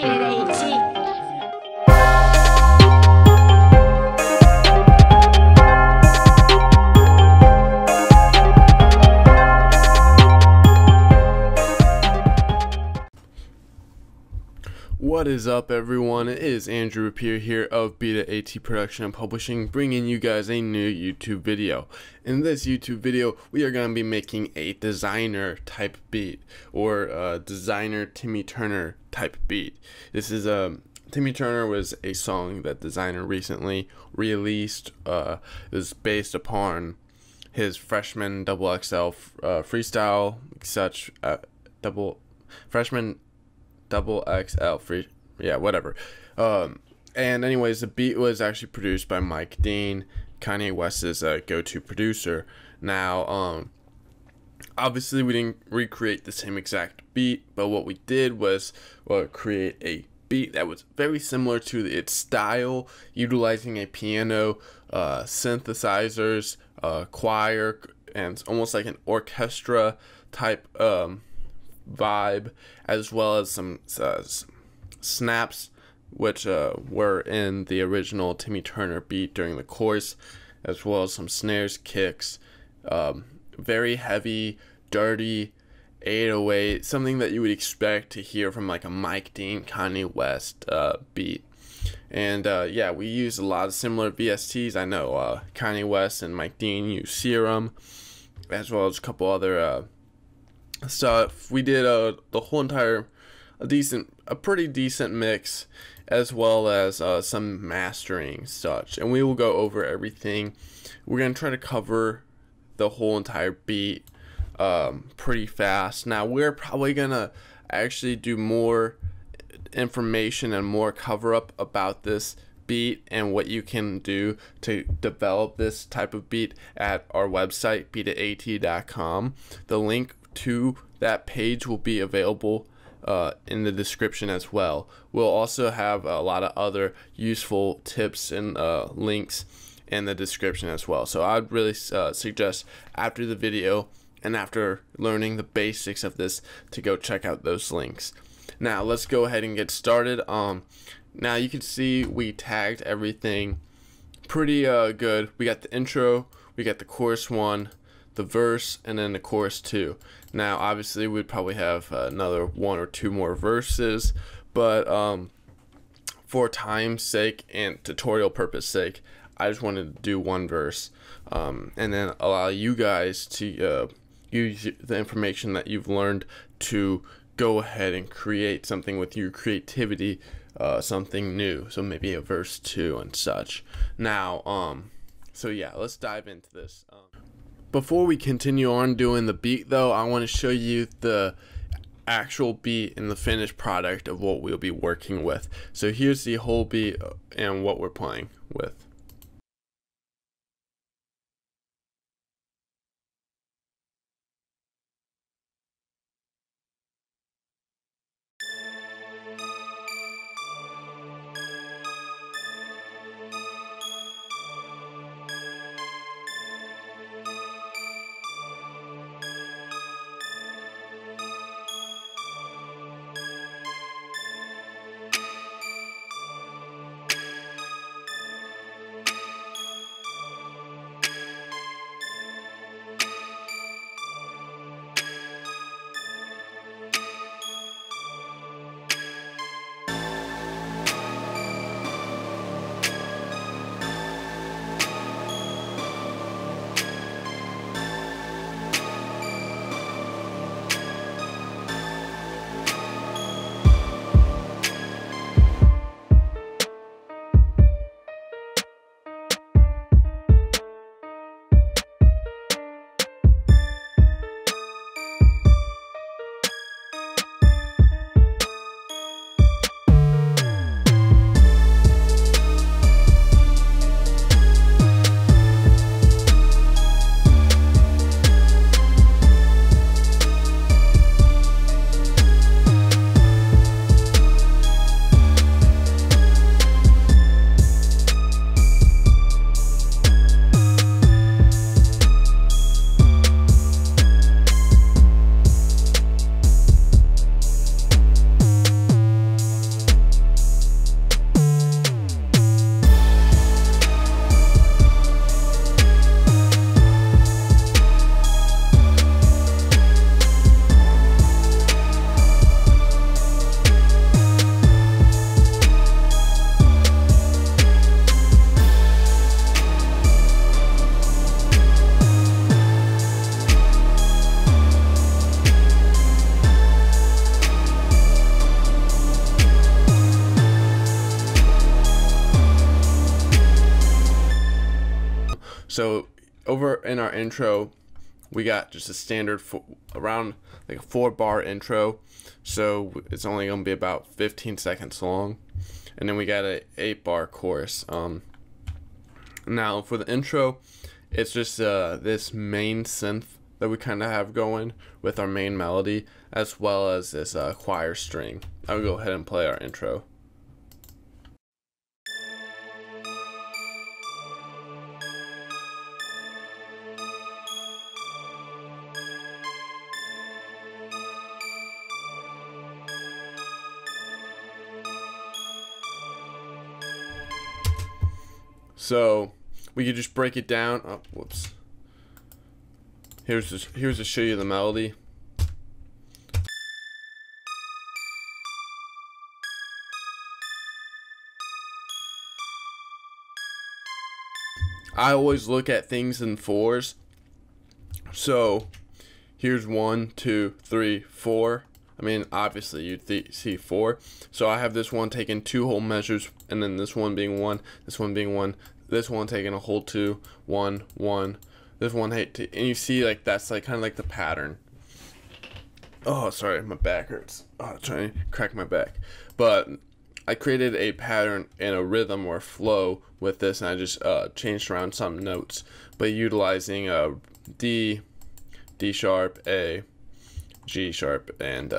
Beat it, AT. What is up, everyone? It is Andrew Rapier here of Beta AT Production and Publishing, bringing you guys a new YouTube video. In this YouTube video, we are going to be making a Desiigner type beat, or Desiigner Timmy Turner type beat. This is Timmy Turner was a song that Desiigner recently released. It was based upon his freshman XXL freestyle, such freshman XXL free, yeah, whatever. And anyways, the beat was actually produced by Mike Dean, Kanye West's go-to producer. Now, obviously we didn't recreate the same exact beat, but what we did was create a beat that was very similar to its style, utilizing a piano, synthesizers, choir, and almost like an orchestra type vibe, as well as some snaps which were in the original Timmy Turner beat during the chorus, as well as some snares, kicks, very heavy, dirty 808, something that you would expect to hear from like a Mike Dean, Kanye West beat. And yeah, we used a lot of similar VSTs. I know Kanye West and Mike Dean use Serum, as well as a couple other stuff. We did the whole entire a pretty decent mix, as well as some mastering such, and we will go over everything. We're gonna try to cover the whole entire beat pretty fast. Now we're probably gonna actually do more information and more cover up about this beat and what you can do to develop this type of beat at our website, betaat.com. The link to that page will be available in the description as well. We'll also have a lot of other useful tips and links in the description as well. So I'd really suggest after the video and after learning the basics of this to go check out those links. Now let's go ahead and get started. Now you can see we tagged everything pretty good. We got the intro, we got the chorus 1, the verse, and then the chorus 2. Now obviously we'd probably have another 1 or 2 more verses, but for time's sake and tutorial purpose sake, I just wanted to do 1 verse, and then allow you guys to use the information that you've learned to go ahead and create something with your creativity, something new, so maybe a verse 2 and such. Now so yeah, let's dive into this. Before we continue on doing the beat though, I want to show you the actual beat and the finished product of what we'll be working with. So here's the whole beat and what we're playing with. So over in our intro, we got just a standard around like a 4-bar intro, so it's only gonna be about 15 seconds long, and then we got a 8-bar chorus. Now for the intro, it's just this main synth that we kind of have going with our main melody, as well as this choir string. I'll go ahead and play our intro. So we could just break it down. Oh, whoops. Here's to show you the melody. I always look at things in 4s. So here's 1, 2, 3, 4. I mean, obviously you'd see 4. So I have this one taking 2 whole measures, and then this one being 1, this one being 1, this one taking a whole 2, 1, 1, this one, and you see like that's like kind of like the pattern. Oh, sorry, my back hurts. Oh, I'm trying to crack my back. But I created a pattern and a rhythm or flow with this, and I just changed around some notes, but utilizing D, D sharp, A, G sharp, and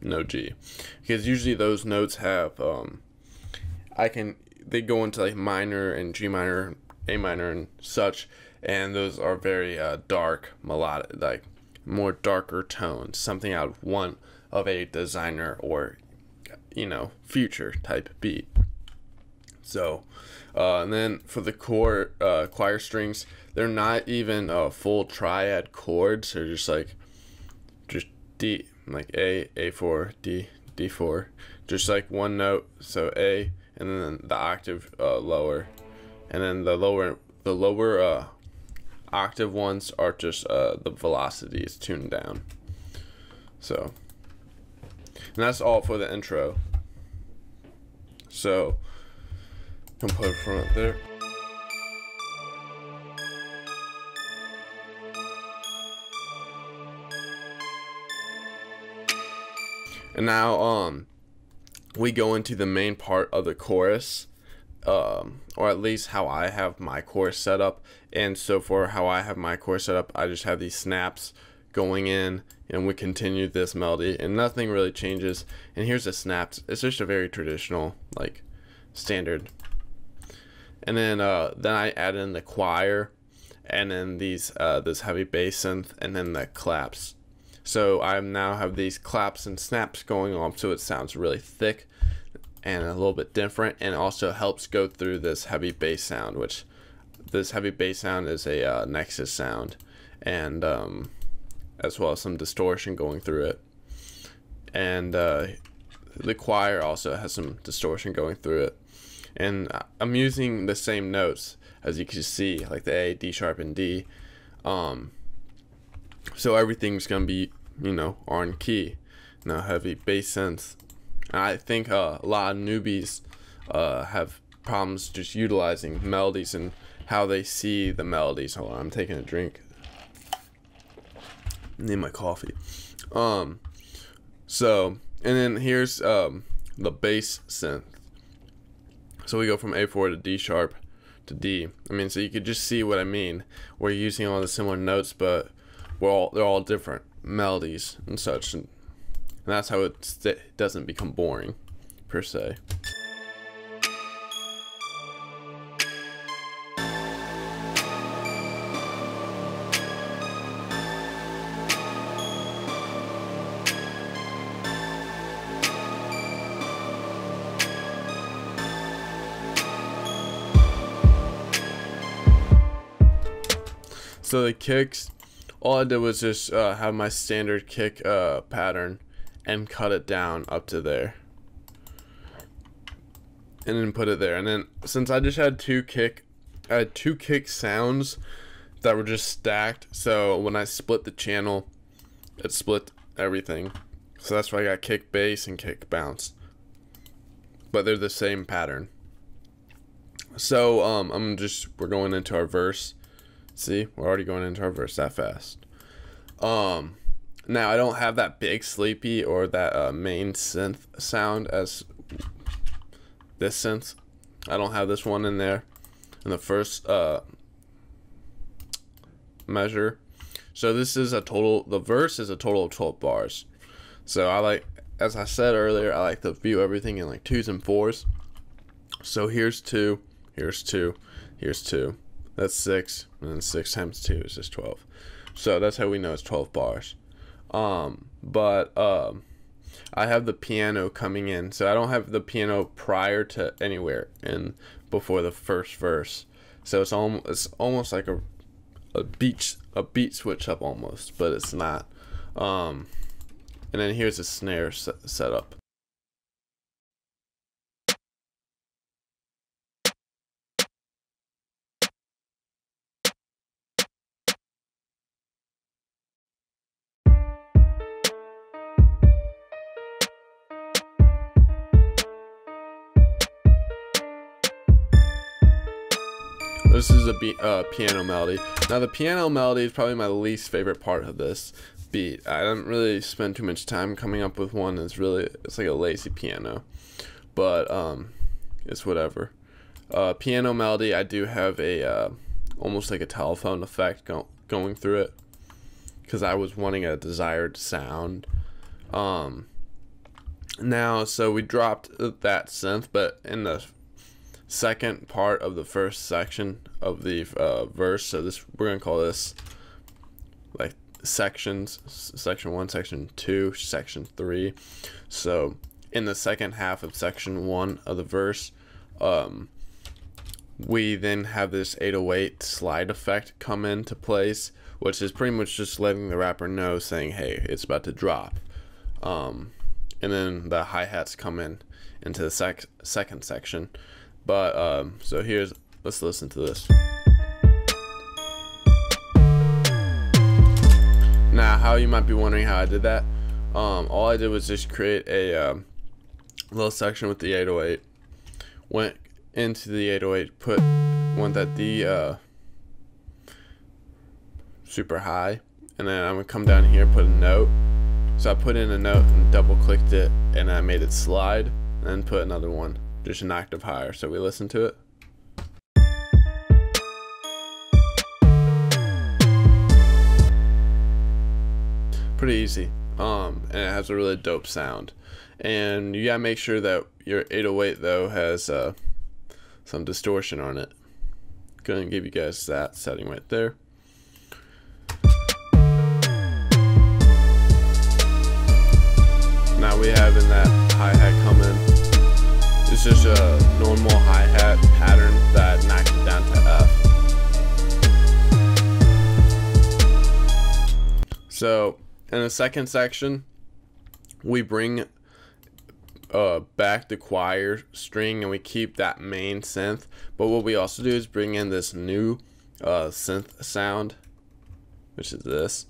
no G, because usually those notes have they go into like minor and G minor, A minor, and such, and those are very dark, melodic, like more darker tones, something out of a Desiigner or Future type beat. So and then for the choir strings, they're not even full triad chords. They're just D, like A, A4, D, D4, just like one note. So A, and then the octave lower, and then the lower octave ones are just the velocity is tuned down. So, and that's all for the intro. So I'm gonna put it from up there. And now we go into the main part of the chorus, or at least how I have my chorus set up. And so for how I have my chorus set up, I just have these snaps going in, and we continue this melody, and nothing really changes. And here's the snaps. It's just a very traditional, like, standard. And then I add in the choir, and then these this heavy bass synth, and then the claps. So I now have these claps and snaps going on, so it sounds really thick and a little bit different, and also helps go through this heavy bass sound, which this heavy bass sound is a Nexus sound, and as well as some distortion going through it. And the choir also has some distortion going through it. And I'm using the same notes, as you can see, like the A, D sharp, and D. So everything's gonna be, on key. Now heavy bass synth. I think a lot of newbies have problems just utilizing melodies and how they see the melodies. Hold on, I'm taking a drink. I need my coffee. So, and then here's the bass synth. So we go from A4 to D sharp to D. I mean, so you could just see what I mean. We're using all the similar notes, but they're all different melodies and such, and that's how it doesn't become boring per se. So the kicks, all I did was just have my standard kick pattern and cut it down up to there, and then put it there. And then since I just had two kick sounds that were just stacked, so when I split the channel, it split everything. So that's why I got kick bass and kick bounce, but they're the same pattern. So we're going into our verse. See, we're already going into our verse that fast. Now I don't have that big sleepy or that main synth sound as this synth. I don't have this one in there in the first measure. So this is the verse is a total of 12 bars. So I like, as I said earlier, I like to view everything in like 2s and 4s. So here's 2, here's 2, here's 2. That's 6, and then 6 times 2 is just 12. So that's how we know it's 12 bars. But I have the piano coming in, so I don't have the piano prior to anywhere and before the first verse. So it's almost like a beat switch up almost, but it's not. And then here's a snare setup. This is a piano melody. Now the piano melody is probably my least favorite part of this beat. I didn't really spend too much time coming up with one. It's like a lazy piano, but it's whatever. Piano melody, I do have a almost like a telephone effect going through it, because I was wanting a desired sound. Now, so we dropped that synth, but in the second part of the first section of the verse, so we're gonna call this like sections, section 1, section 2, section 3. So in the second half of section 1 of the verse, we then have this 808 slide effect come into place, which is pretty much just letting the rapper know, saying, hey, it's about to drop. And then the hi-hats come into the second section. But so let's listen to this. Now, how you might be wondering how I did that, all I did was just create a little section with the 808, went into the 808, went that D super high, and then I'm gonna come down here, put a note. So I put in a note and double clicked it, and I made it slide, and then put another one, just an octave higher. So we listen to it. Pretty easy, and it has a really dope sound. And you gotta make sure that your 808 though has some distortion on it. Gonna give you guys that setting right there. Now we have in that hi-hat coming. It's just a normal hi-hat pattern that knocks it down to F. So in the second section, we bring back the choir string and we keep that main synth. But what we also do is bring in this new synth sound, which is this.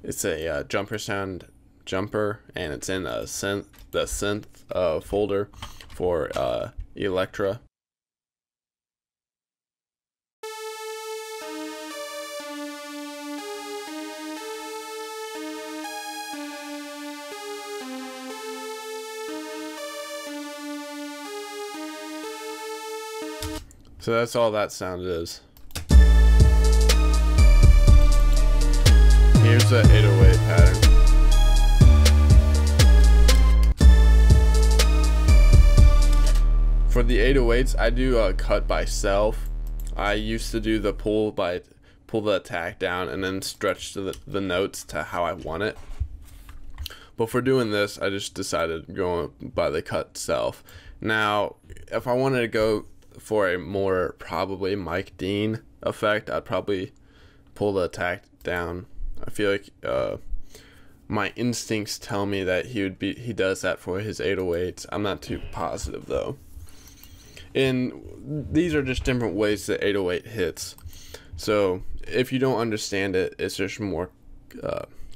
It's a jumper, and it's in the synth folder for Electra. So that's all that sound is. Here's the 808 pattern. For the 808s, I do cut by self. I used to do the pull the attack down and then stretch the notes to how I want it. But for doing this, I just decided going by the cut self. Now, if I wanted to go for a more probably Mike Dean effect, I'd probably pull the attack down. I feel like my instincts tell me that he does that for his 808s. I'm not too positive though. And these are just different ways that 808 hits. So if you don't understand it, it's just more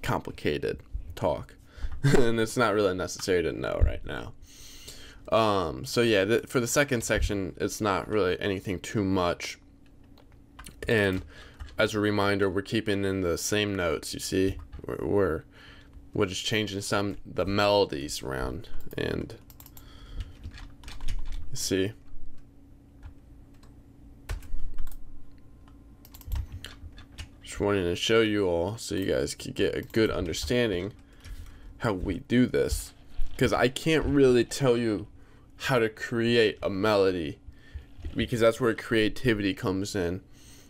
complicated talk. And it's not really necessary to know right now. So yeah, for the second section, it's not really anything too much. And as a reminder, we're keeping in the same notes. You see, we're just changing the melodies around, and you see. Just wanting to show you all so you guys could get a good understanding how we do this, because I can't really tell you how to create a melody, because that's where creativity comes in.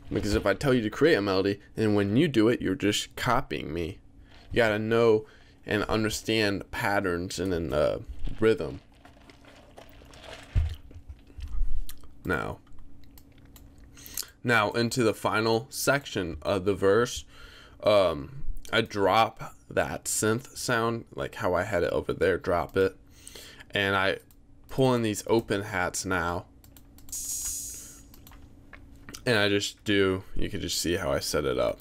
Because if I tell you to create a melody, and when you do it, you're just copying me. You gotta know and understand patterns and then rhythm. Now into the final section of the verse, I drop that synth sound, like how I had it over there, drop it, and I pull in these open hats now, and I just do, you can just see how I set it up,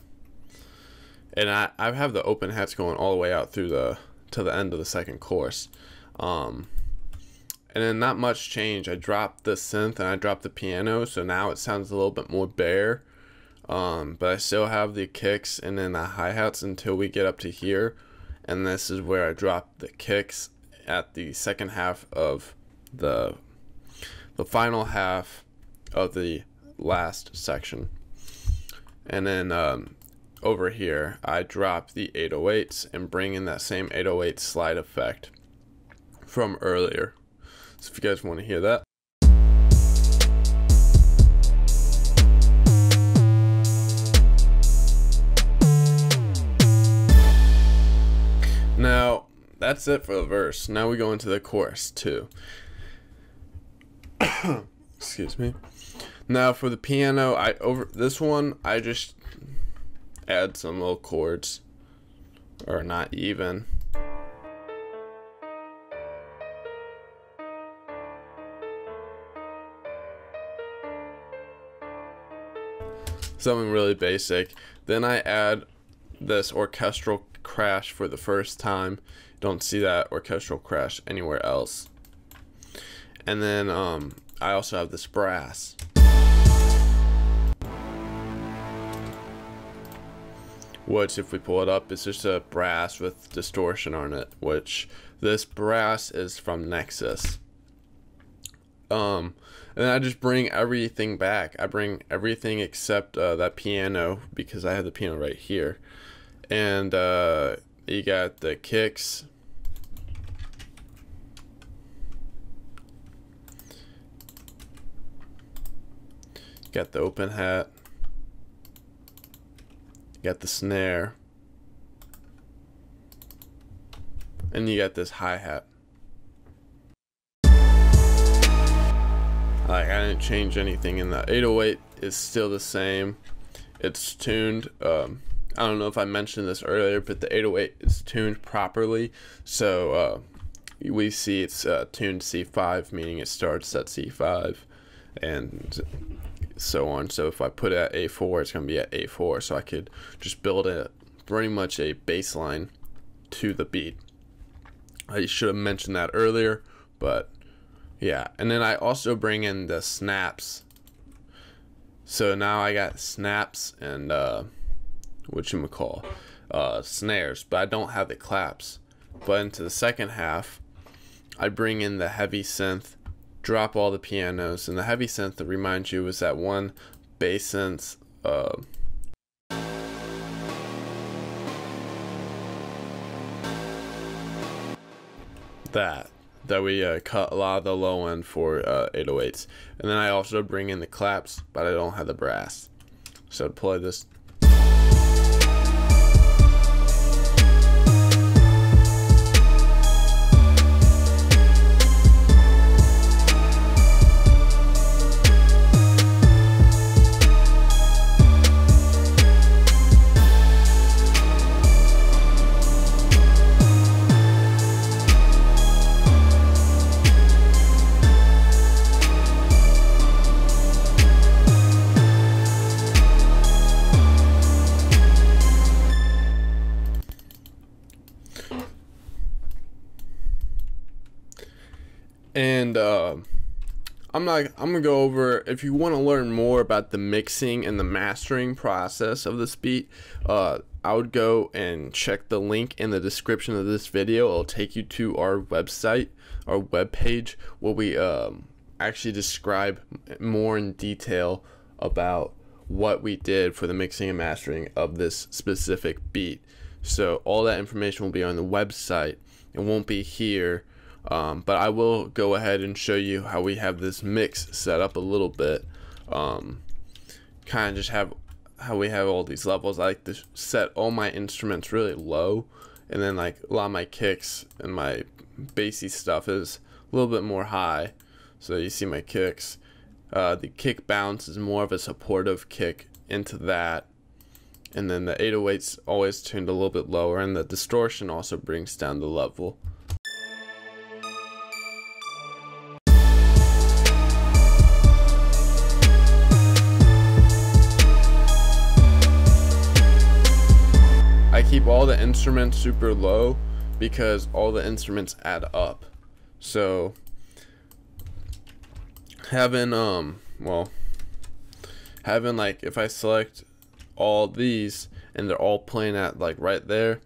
and I have the open hats going all the way out through to the end of the second chorus, and then not much change. I dropped the synth and I dropped the piano, so now it sounds a little bit more bare, but I still have the kicks and then the hi-hats until we get up to here, and this is where I drop the kicks at the second half of the final half of the last section. And then over here I drop the 808s and bring in that same 808 slide effect from earlier. So if you guys want to hear that. Now that's it for the verse. Now we go into the chorus too. Excuse me. Now for the piano, I just add some little chords, or not even. Something really basic. Then I add this orchestral crash for the first time. Don't see that orchestral crash anywhere else. And then I also have this brass, which if we pull it up, it's just a brass with distortion on it, which this brass is from Nexus. And then I just bring everything back. I bring everything except that piano, because I have the piano right here. And you got the kicks. You got the open hat. You got the snare. And you got this hi-hat. Like, I didn't change anything in the 808 is still the same. It's tuned. I don't know if I mentioned this earlier, but the 808 is tuned properly. So we see it's tuned C5, meaning it starts at C5 and so on. So if I put it at A4, it's going to be at A4. So I could just build pretty much a bass line to the beat. I should have mentioned that earlier, but yeah. And then I also bring in the snaps. So now I got snaps and snares, but I don't have the claps. But into the second half, I bring in the heavy synth, drop all the pianos, and the heavy synth, to remind you, is that one bass synth that we cut a lot of the low end for 808s. And then I also bring in the claps, but I don't have the brass. So to play this. And I'm gonna go over, if you want to learn more about the mixing and the mastering process of this beat, I would go and check the link in the description of this video. It'll take you to our website, our webpage, where we actually describe more in detail about what we did for the mixing and mastering of this specific beat. So all that information will be on the website. It won't be here, but I will go ahead and show you how we have this mix set up a little bit. Kind of just have how we have all these levels. I like to set all my instruments really low, and then like a lot of my kicks and my bassy stuff is a little bit more high. So you see my kicks. The kick bounce is more of a supportive kick into that, and then the 808's always tuned a little bit lower, and the distortion also brings down the level. I keep all the instruments super low because all the instruments add up. So having like, if I select all these and they're all playing at like right there,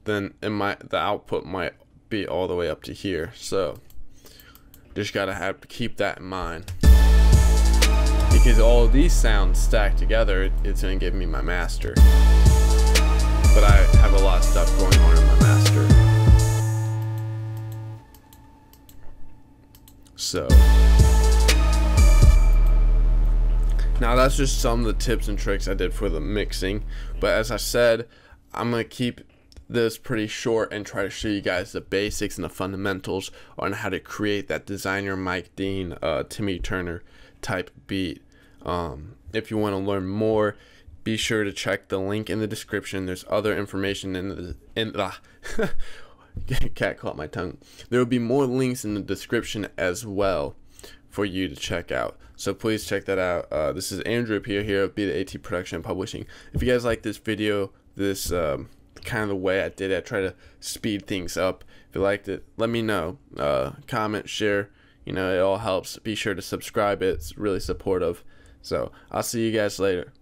then the output might be all the way up to here. So just gotta keep that in mind, because all of these sounds stacked together, it's gonna give me my master. But I have a lot of stuff going on in my master. So now that's just some of the tips and tricks I did for the mixing. But as I said, I'm going to keep this pretty short and try to show you guys the basics and the fundamentals on how to create that Desiigner Mike Dean, Timmy Turner type beat. If you want to learn more, be sure to check the link in the description. There's other information in the cat caught my tongue. There will be more links in the description as well for you to check out. So please check that out. This is Andrew here of Be the AT Production and Publishing. If you guys like this video, this kind of the way I did it, I try to speed things up. If you liked it, let me know. Comment, share. You know, it all helps. Be sure to subscribe. It's really supportive. So I'll see you guys later.